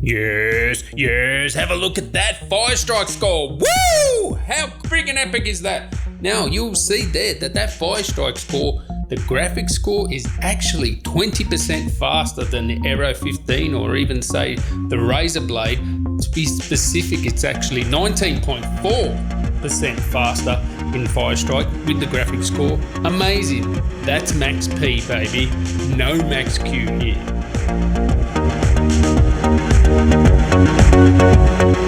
Yes, have a look at that Firestrike score. Woo! How freaking epic is that? Now you'll see there that Firestrike score, the graphics score is actually 20% faster than the Aero 15 or even say the Razer Blade. To be specific, it's actually 19.4% faster in Firestrike with the graphics score. Amazing. That's max P, baby. No max Q here.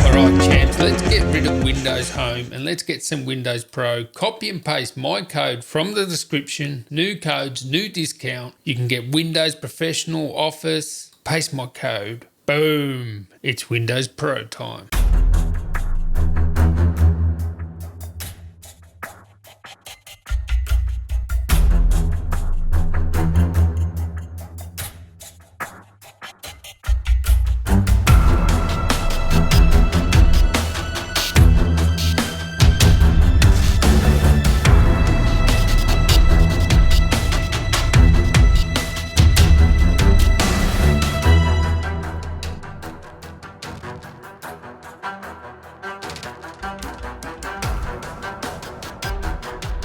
Alright champs, let's get rid of Windows Home and let's get some Windows Pro. Copy and paste my code from the description. New codes, new discount. You can get Windows Professional, Office. Paste my code. Boom. It's Windows Pro time.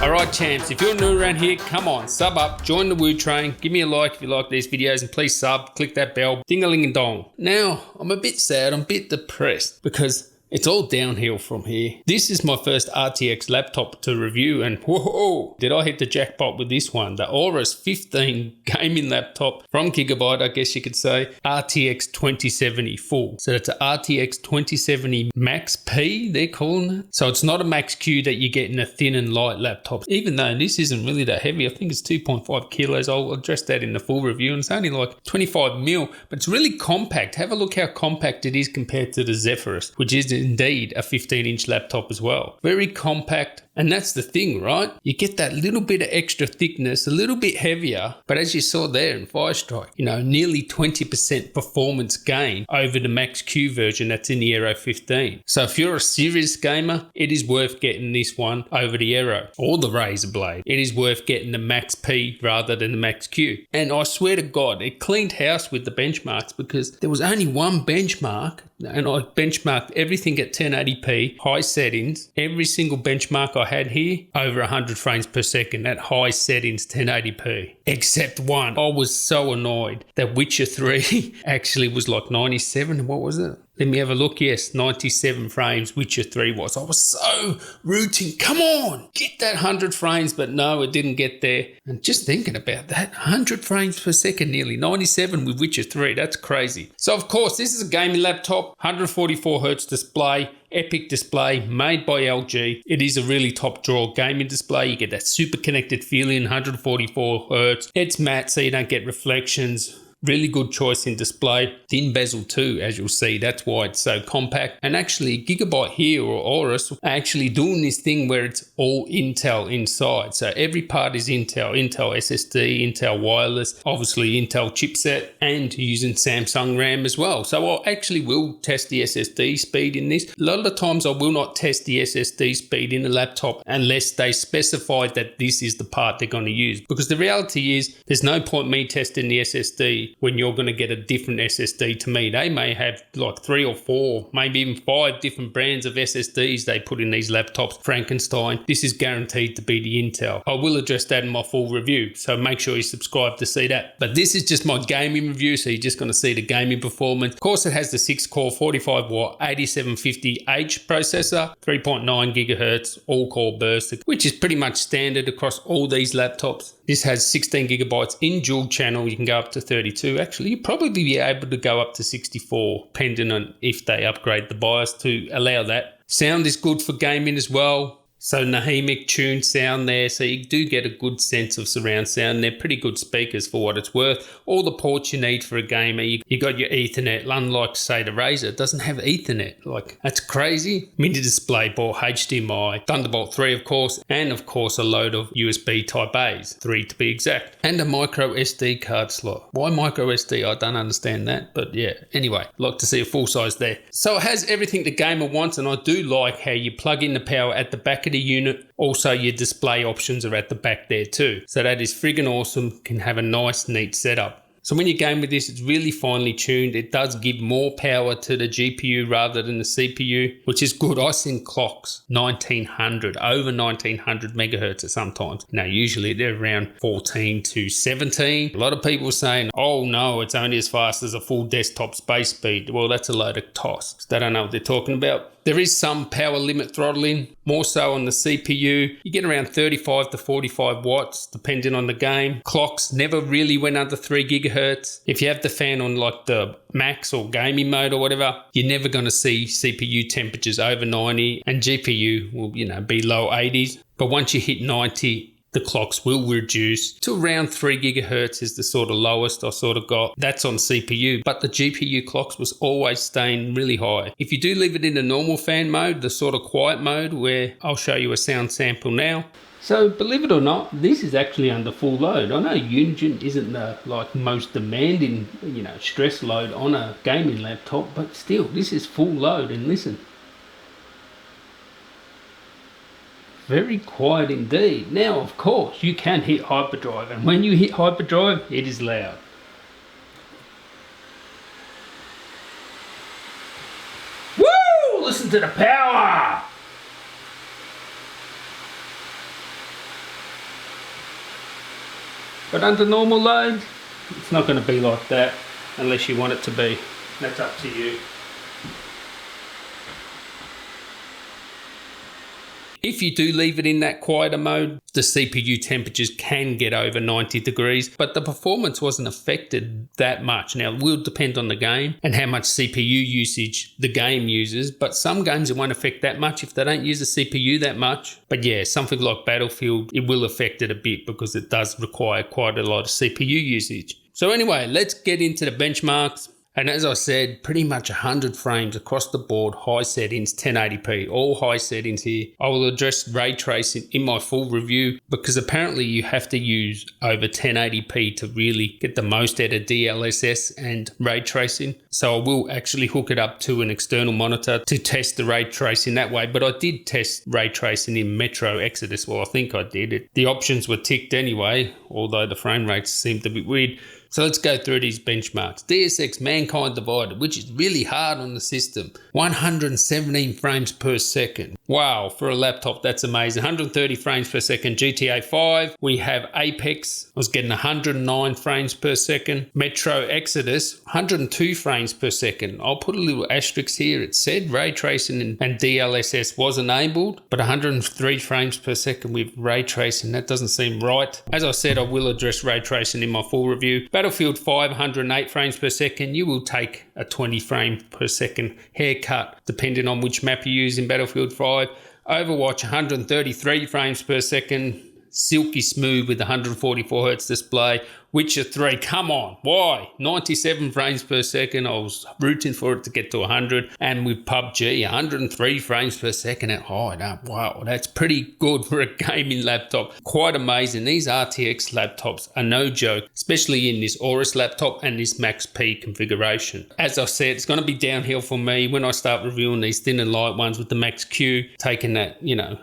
Alright champs, if you're new around here, come on, sub up, join the Wooo train, give me a like if you like these videos, and please sub, click that bell, ding-a-ling-a-dong. Now, I'm a bit sad, I'm a bit depressed because it's all downhill from here. This is my first RTX laptop to review and whoa, did I hit the jackpot with this one. The Aorus 15 gaming laptop from Gigabyte, I guess you could say. RTX 2070 full. So it's a RTX 2070 Max P, they're calling it. So it's not a Max Q that you get in a thin and light laptop. Even though this isn't really that heavy, I think it's 2.5 kilos. I'll address that in the full review. And it's only like 25 mil, but it's really compact. Have a look how compact it is compared to the Zephyrus, which is indeed a 15-inch laptop as well. Very compact, and that's the thing, right? You get that little bit of extra thickness, a little bit heavier, but as you saw there in Firestrike, you know, nearly 20% performance gain over the Max Q version that's in the Aero 15. So if you're a serious gamer, it is worth getting this one over the Aero or the Razer Blade. It is worth getting the Max P rather than the Max Q. And I swear to God, it cleaned house with the benchmarks because there was only one benchmark, and I benchmarked everything at 1080p, high settings. Every single benchmark I had here, over 100 frames per second at high settings, 1080p. Except one. I was so annoyed that Witcher 3 actually was like 97. What was it? Let me have a look. Yes, 97 frames Witcher 3 was. I was so rooting. Come on, get that 100 frames. But no, it didn't get there. And just thinking about that, 100 frames per second nearly. 97 with Witcher 3. That's crazy. So of course, this is a gaming laptop. 144 Hz display. Epic display made by LG. It is a really top drawer gaming display. You get that super connected feeling, 144 Hz. It's matte so you don't get reflections. Really good choice in display. Thin bezel too, as you'll see. That's why it's so compact. And actually, Gigabyte here or Aorus are actually doing this thing where it's all Intel inside. So every part is Intel. Intel SSD, Intel wireless, obviously Intel chipset, and using Samsung RAM as well. So I actually will test the SSD speed in this. A lot of the times I will not test the SSD speed in the laptop unless they specify that this is the part they're going to use. Because the reality is there's no point me testing the SSD when you're going to get a different SSD to me. They may have like 3 or 4, maybe even 5 different brands of SSDs they put in these laptops. Frankenstein. This is guaranteed to be the Intel. I will address that in my full review, so make sure you subscribe to see that. But this is just my gaming review, so you're just going to see the gaming performance. Of course, it has the 6-core 45-watt 8750H processor, 3.9 gigahertz all-core burst, which is pretty much standard across all these laptops. This has 16 gigabytes in dual channel. You can go up to 32. Actually, you'll probably be able to go up to 64, depending on if they upgrade the BIOS to allow that. Sound is good for gaming as well. So Nahimic tuned sound there, so you do get a good sense of surround sound. They're pretty good speakers for what it's worth. All the ports you need for a gamer. You got your Ethernet, unlike say the Razer, it doesn't have Ethernet. Like, that's crazy. Mini display port, HDMI, Thunderbolt 3 of course, and of course a load of USB type A's, 3 to be exact. And a micro SD card slot. Why micro SD? I don't understand that, but yeah. Anyway, like to see a full size there. So it has everything the gamer wants, and I do like how you plug in the power at the back of the unit. Also, your display options are at the back there too. So that is friggin' awesome. Can have a nice, neat setup. So when you game with this, it's really finely tuned. It does give more power to the GPU rather than the CPU, which is good. I seen clocks 1900, over 1900 megahertz at sometimes. Now, usually they're around 14 to 17. A lot of people saying, oh no, it's only as fast as a full desktop space speed. Well, that's a load of toss. They don't know what they're talking about. There is some power limit throttling, more so on the CPU. You get around 35 to 45 watts, depending on the game. Clocks never really went under 3 gigahertz. If you have the fan on like the max or gaming mode or whatever, you're never going to see CPU temperatures over 90, and GPU will, be low 80s. But once you hit 90, the clocks will reduce to around 3 gigahertz is the sort of lowest I sort of got. That's on CPU, but the GPU clocks was always staying really high. If you do leave it in the normal fan mode, the sort of quiet mode, where I'll show you a sound sample now. So believe it or not, this is actually under full load. I know Unigine isn't the most demanding, stress load on a gaming laptop, but still, this is full load, and listen. Very quiet indeed. Now, of course, you can hit hyperdrive, and when you hit hyperdrive, it is loud. Woo! Listen to the power! But under normal load, it's not going to be like that unless you want it to be. That's up to you. If you do leave it in that quieter mode, the CPU temperatures can get over 90 degrees, but the performance wasn't affected that much. Now, it will depend on the game and how much CPU usage the game uses, but some games it won't affect that much if they don't use the CPU that much. But yeah, something like Battlefield, it will affect it a bit because it does require quite a lot of CPU usage. So anyway, let's get into the benchmarks. And as I said, pretty much 100 frames across the board, high settings, 1080p, all high settings here. I will address ray tracing in my full review because apparently you have to use over 1080p to really get the most out of DLSS and ray tracing. So I will actually hook it up to an external monitor to test the ray tracing that way. But I did test ray tracing in Metro Exodus. Well, I think I did. The options were ticked anyway, although the frame rates seemed a bit weird. So let's go through these benchmarks. DSX Mankind Divided, which is really hard on the system. 117 frames per second. Wow, for a laptop, that's amazing. 130 frames per second. GTA 5. We have Apex. I was getting 109 frames per second. Metro Exodus, 102 frames per second. I'll put a little asterisk here. It said ray tracing and DLSS was enabled, but 103 frames per second with ray tracing. That doesn't seem right. As I said, I will address ray tracing in my full review. Battlefield 5, 108 frames per second. You will take a 20 frame per second haircut depending on which map you use in Battlefield 5. Overwatch, 133 frames per second. Silky smooth with 144 Hz display. Witcher 3, come on, why? 97 frames per second. I was rooting for it to get to 100. And with PUBG, 103 frames per second at high. Wow, that's pretty good for a gaming laptop. Quite amazing. These RTX laptops are no joke, especially in this Aorus laptop and this Max P configuration. As I said, it's going to be downhill for me when I start reviewing these thin and light ones with the Max Q, taking that,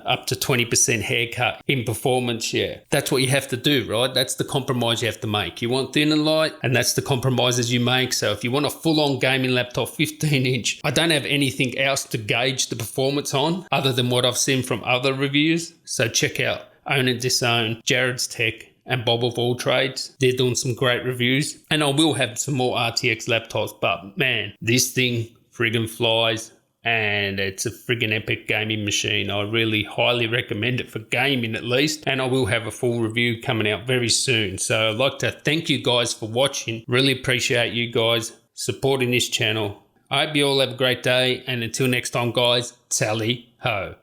up to 20% haircut in performance. Yeah, that's what you have to do, right? That's the compromise you have to make. You want thin and light, and that's the compromises you make. So if you want a full-on gaming laptop, 15-inch, I don't have anything else to gauge the performance on other than what I've seen from other reviews. So check out Own and Disown, Jared's Tech, and Bob of All Trades. They're doing some great reviews. And I will have some more RTX laptops, but man, this thing friggin' flies. And it's a friggin' epic gaming machine. I really highly recommend it for gaming at least. And I will have a full review coming out very soon. So I'd like to thank you guys for watching. Really appreciate you guys supporting this channel. I hope you all have a great day. And until next time, guys, tally ho.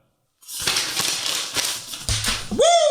Woo!